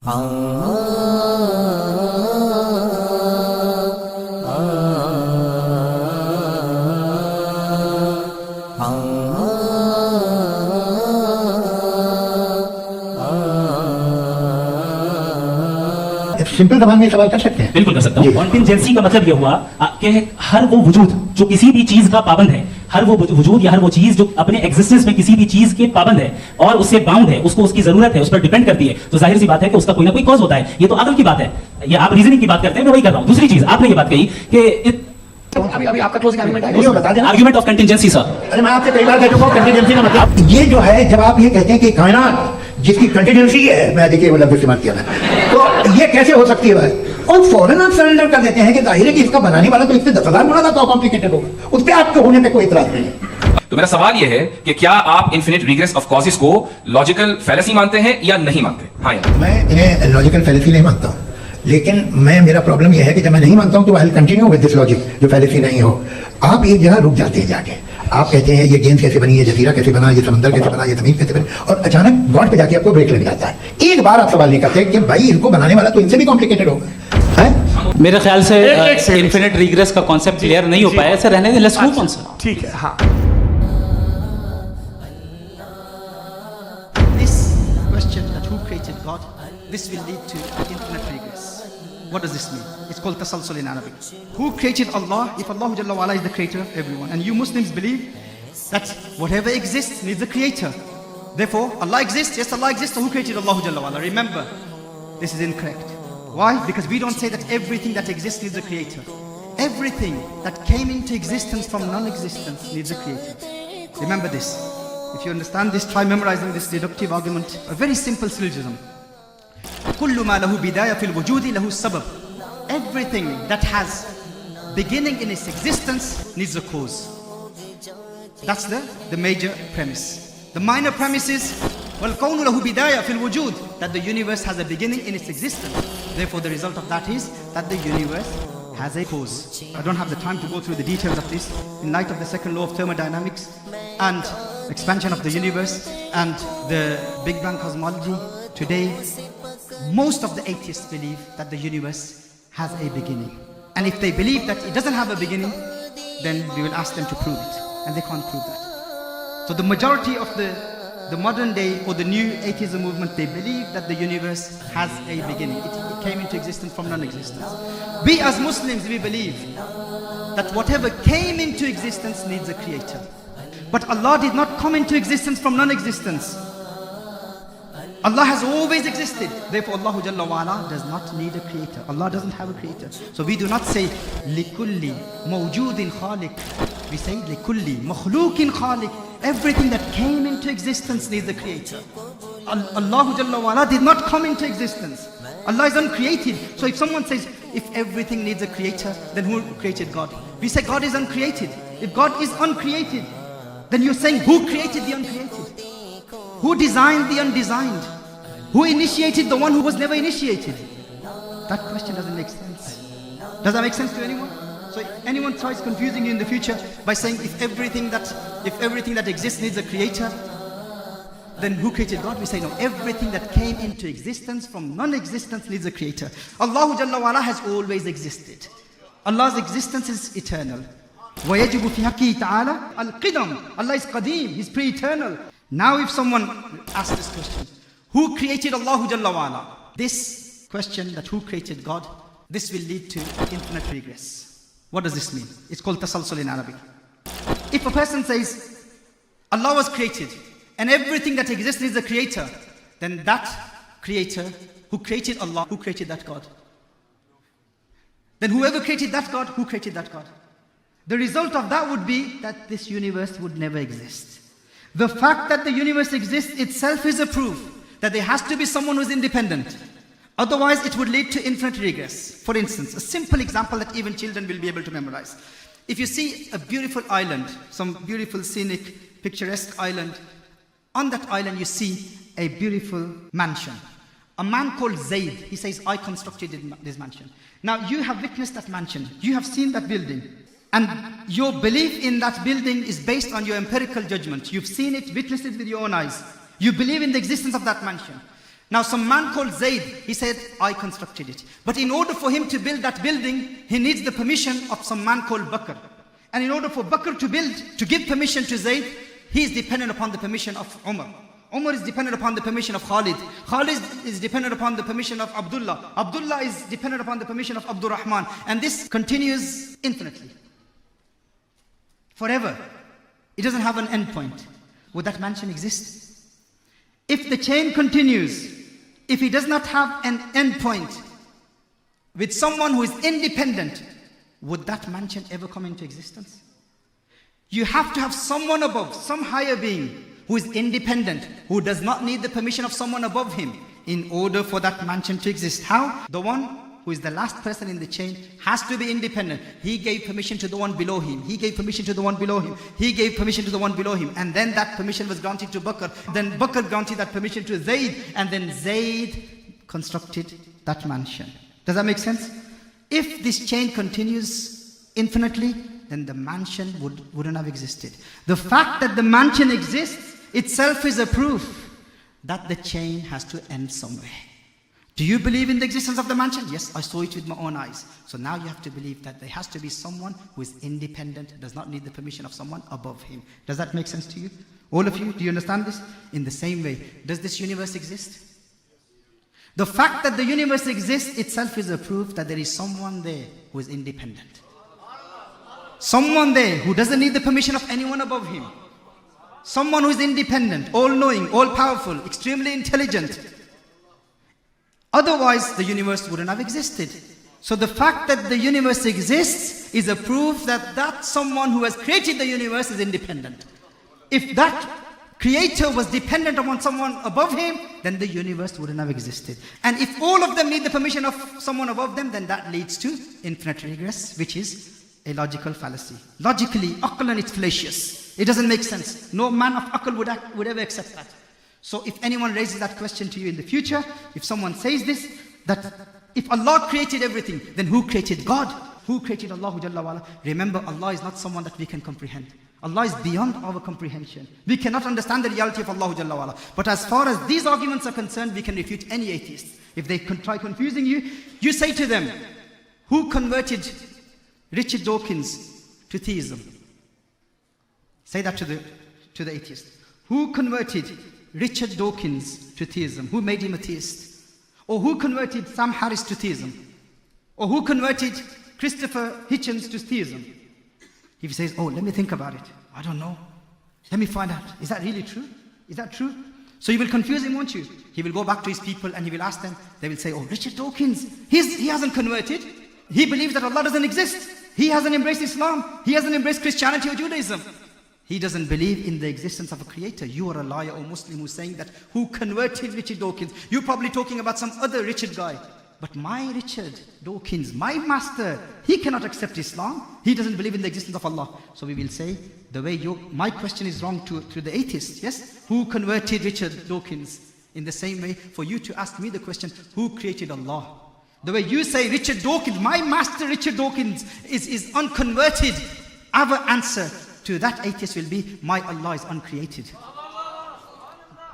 Simple जबान में सवाल कर सकते हैं? बिल्कुल कर सकता हूँ। कॉन्टिंजेंसी का मतलब यह हुआ कि हर वो वजूद जो किसी भी चीज का पाबंद है, हर वो वजूद या हर वो चीज जो अपने एग्जिस्टेंस में किसी भी चीज के पाबंद है और उससे बाउंड है, उसको उसकी जरूरत है, उस पर डिपेंड करती है, तो जाहिर सी बात है कि उसका कोई ना कोई कॉज होता है। ये तो अकल की बात है, ये आप रीजनिंग की बात करते हैं, मैं वही कर रहा हूँ। दूसरी चीज आपने ये बात कही कि अभी आपका क्लोजिंग आर्गुमेंट है, बता देना। Argument of contingency sir. अरे मैं आपसे कई बार कह चुका हूं कंटिजेंसी का मतलब ये जो है, जब आप ये कहते हैं कि कायनात जिसकी कंटिजेंसी है, मैं देखिए वो लफ्ज़ इस्तेमाल किया मैं, तो ये कैसे हो सकती है भाई? और फौरन आप सरेंडर कर देते हैं कि जाहिर है कि इसका बनाने वाला तो इससे 10,000 गुना तो कॉम्प्लिकेटेड होगा, उस पर आपके होने पे कोई इतराज नहीं है। तो मेरा सवाल यह है कि क्या आप इन्फिनिट रिग्रेस ऑफ कॉजेस को लॉजिकल फैलेसी मानते हैं या नहीं मानते? हाँ या मैं इन्हें लॉजिकल फैलेसी नहीं मानता हूँ, लेकिन मेरा प्रॉब्लम यह है कि जब मैं नहीं मानता हूँ तो I will continue with this logic जो फैलेसी नहीं हो। आप एक जगह रुक जाते हैं जाके, आप कहते हैं ये गेंद कैसे बनी, ये जजीरा कैसे बना, ये समंदर कैसे बना, ये जमीन कैसे बनी, और अचानक गॉड पे जाके आपको ब्रेक लग जाता है। एक बार आप सवाल नहीं करते कि भाई इनको बनाने वाला तो इनसे भी कॉम्प्लिकेटेड होगा। मेरे ख्याल से इन्फिनिट रिग्रेस का कॉन्सेप्ट क्लियर नहीं हो पाया, ऐसे रहने दें, लेट्स मूव ऑन सर। ठीक है, हाँ। This question that who created God, this will lead to infinite regress. What does this mean? It's called tasalsul in Arabic. Who created Allah? If Allah Jalla wa Ala is the creator of everyone, and you Muslims believe that whatever exists needs a creator. Therefore, Allah exists. Yes, Allah exists. So who created Allah Jalla wa Ala? Remember, this is incorrect. Why? Because we don't say that everything that exists needs a creator. Everything that came into existence from non-existence needs a creator. Remember this. If you understand this, try memorizing this deductive argument. A very simple syllogism. كل ما له بداية في الوجود له السبب. Everything that has beginning in its existence needs a cause. That's the major premise. The minor premise is والكون له بداية في الوجود, that the universe has a beginning in its existence. Therefore the result of that is that the universe has a cause. I don't have the time to go through the details of this. In light of the second law of thermodynamics and expansion of the universe and the Big Bang cosmology, today most of the atheists believe that the universe has a beginning. And if they believe that it doesn't have a beginning, then we will ask them to prove it. And they can't prove that. So the majority of the modern day or the new atheism movement, they believe that the universe has a beginning. It came into existence from non-existence. We as Muslims, we believe that whatever came into existence needs a creator. But Allah did not come into existence from non-existence. Allah has always existed. Therefore Allah Jalla wa Ala does not need a creator. Allah doesn't have a creator. So we do not say likulli mawjudin khaliq. We say likulli makhluqin khaliq. Everything that came into existence needs a creator. Allah Jalla wa Ala did not come into existence. Allah is uncreated. So if someone says if everything needs a creator, then who created God? We say God is uncreated. If God is uncreated, then you're saying who created the uncreated? Who designed the undesigned? Who initiated the one who was never initiated? That question doesn't make sense. Does that make sense to anyone? So if anyone tries confusing you in the future by saying if everything that exists needs a creator, then who created God? We say no, everything that came into existence from non-existence needs a creator. Allah Jalla wa Ala has always existed. Allah's existence is eternal. وَيَجِبُ فِي حَقِّهِ تَعَالَى الْقِدَمُ. Allah is qadeem, He's pre-eternal. Now if someone asks this question, who created Allah Jalla wa Ala? This question, that who created God, this will lead to infinite regress. What does this mean? It's called tasalsul in Arabic. If a person says Allah was created and everything that exists needs a creator, then that creator who created Allah, who created that God? Then whoever created that God, who created that God? The result of that would be that this universe would never exist. The fact that the universe exists itself is a proof that there has to be someone who is independent. Otherwise, it would lead to infinite regress. For instance, a simple example that even children will be able to memorize. If you see a beautiful island, some beautiful scenic, picturesque island, on that island you see a beautiful mansion. A man called Zayd, he says, I constructed this mansion. Now you have witnessed that mansion. You have seen that building. And your belief in that building is based on your empirical judgment. You've seen it, witnessed it with your own eyes. You believe in the existence of that mansion. Now some man called Zayd, he said, I constructed it. But in order for him to build that building, he needs the permission of some man called Bakr. And in order for Bakr to give permission to Zayd, he is dependent upon the permission of Umar. Umar is dependent upon the permission of Khalid. Khalid is dependent upon the permission of Abdullah. Abdullah is dependent upon the permission of Abdul Rahman. And this continues infinitely. Forever. It doesn't have an end point. Would that mansion exist? If the chain continues, if it does not have an end point with someone who is independent, would that mansion ever come into existence? You have to have someone above, some higher being who is independent, who does not need the permission of someone above him in order for that mansion to exist. How? The one who is the last person in the chain has to be independent. He gave permission to the one below him. He gave permission to the one below him. He gave permission to the one below him. And then that permission was granted to Bakr. Then Bakr granted that permission to Zayd. And then Zayd constructed that mansion. Does that make sense? If this chain continues infinitely, then the mansion wouldn't have existed. The fact that the mansion exists itself is a proof that the chain has to end somewhere. Do you believe in the existence of the mansion? Yes, I saw it with my own eyes. So now you have to believe that there has to be someone who is independent, does not need the permission of someone above him. Does that make sense to you? All of you, do you understand this? In the same way, does this universe exist? The fact that the universe exists itself is a proof that there is someone there who is independent. Someone there who doesn't need the permission of anyone above him. Someone who is independent, all-knowing, all-powerful, extremely intelligent. Otherwise, the universe wouldn't have existed. So the fact that the universe exists is a proof that that someone who has created the universe is independent. If that creator was dependent upon someone above him, then the universe wouldn't have existed. And if all of them need the permission of someone above them, then that leads to infinite regress, which is a logical fallacy. Logically, aqlan, it's fallacious. It doesn't make sense. No man of aql would ever accept that. So if anyone raises that question to you in the future, if someone says this, that if Allah created everything, then who created God? Who created Allah Jalla wa'ala? Remember, Allah is not someone that we can comprehend. Allah is beyond our comprehension. We cannot understand the reality of Allah Jalla wa'ala. But as far as these arguments are concerned, we can refute any atheist. If they try confusing you, you say to them, who converted Richard Dawkins to theism? Say that to the atheist. Who converted Richard Dawkins to theism? Who made him a theist? Or who converted Sam Harris to theism? Or who converted Christopher Hitchens to theism? If he says, oh, let me think about it. I don't know. Let me find out. Is that really true? Is that true? So you will confuse him, won't you? He will go back to his people and he will ask them. They will say, oh, Richard Dawkins, he hasn't converted. He believes that Allah doesn't exist. He hasn't embraced Islam. He hasn't embraced Christianity or Judaism. He doesn't believe in the existence of a creator. You are a liar or Muslim who's saying that who converted Richard Dawkins. You're probably talking about some other Richard guy. But my Richard Dawkins, my master, he cannot accept Islam. He doesn't believe in the existence of Allah. So we will say, the way my question is wrong to the atheist, yes? Who converted Richard Dawkins? In the same way, for you to ask me the question, who created Allah? The way you say Richard Dawkins, my master Richard Dawkins is unconverted. Our answer to that atheist will be, my Allah is uncreated.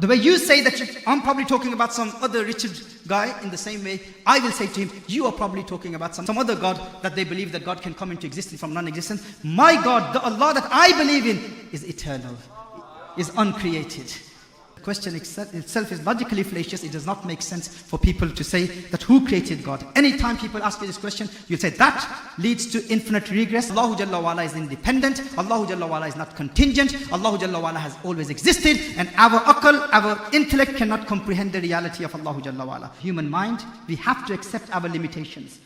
The way you say that I'm probably talking about some other Richard guy, in the same way, I will say to him, you are probably talking about some other God that they believe that God can come into existence from non-existence. My God, the Allah that I believe in, is eternal, is uncreated. The question itself is logically fallacious. It does not make sense for people to say that who created God. Anytime people ask you this question, you'll say that leads to infinite regress. Allah Jalla wa'ala is independent. Allah Jalla wa'ala is not contingent. Allah Jalla wa'ala has always existed. And our aql, our intellect cannot comprehend the reality of Allah Jalla wa'ala. Human mind, we have to accept our limitations.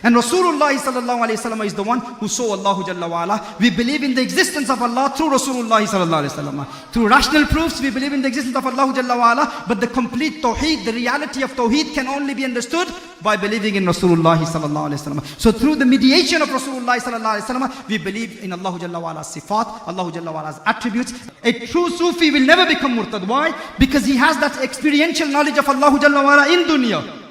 And Rasulullah sallallahu alayhi wasallam is the one who saw Allah Jalla wa'ala. We believe in the existence of Allah through Rasulullah sallallahu alayhi wasallam. Through rational proofs, we believe in the existence of Allah Jalla wa'ala. But the complete tawheed, the reality of tawheed can only be understood by believing in Rasulullah sallallahu alayhi wasallam. So through the mediation of Rasulullah sallallahu alayhi wasallam, we believe in Allah Jalla wa'ala's sifat, Allah Jalla wa'ala's attributes. A true Sufi will never become murtad. Why? Because he has that experiential knowledge of Allah Jalla wa'ala in dunya.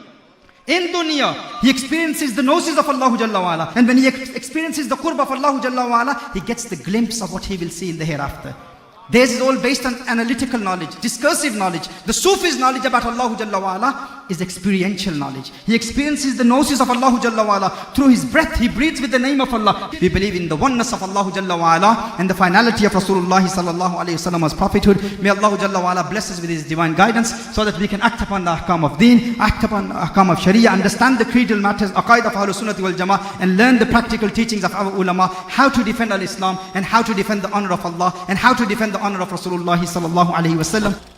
In dunya, he experiences the gnosis of Allah Jalla wa'ala. And when he experiences the qurb of Allah Jalla wa'ala, he gets the glimpse of what he will see in the hereafter. Theirs is all based on analytical knowledge, discursive knowledge. The Sufi's knowledge about Allah Jalla wa Ala is experiential knowledge. He experiences the gnosis of Allah Jalla wa Ala through his breath. He breathes with the name of Allah. We believe in the oneness of Allah Jalla wa Ala and the finality of Rasulullah sallallahu alayhi wa sallam as prophethood. May Allah Jalla wa Ala bless us with his divine guidance so that we can act upon the ahkam of deen, act upon the ahkam of sharia, understand the creedal matters, aqaid of Ahlul Sunnah wal Jama'ah, and learn the practical teachings of our ulama, how to defend al-Islam and how to defend the honor of Allah and how to defend the honor of Rasulullah sallallahu alayhi wa sallam.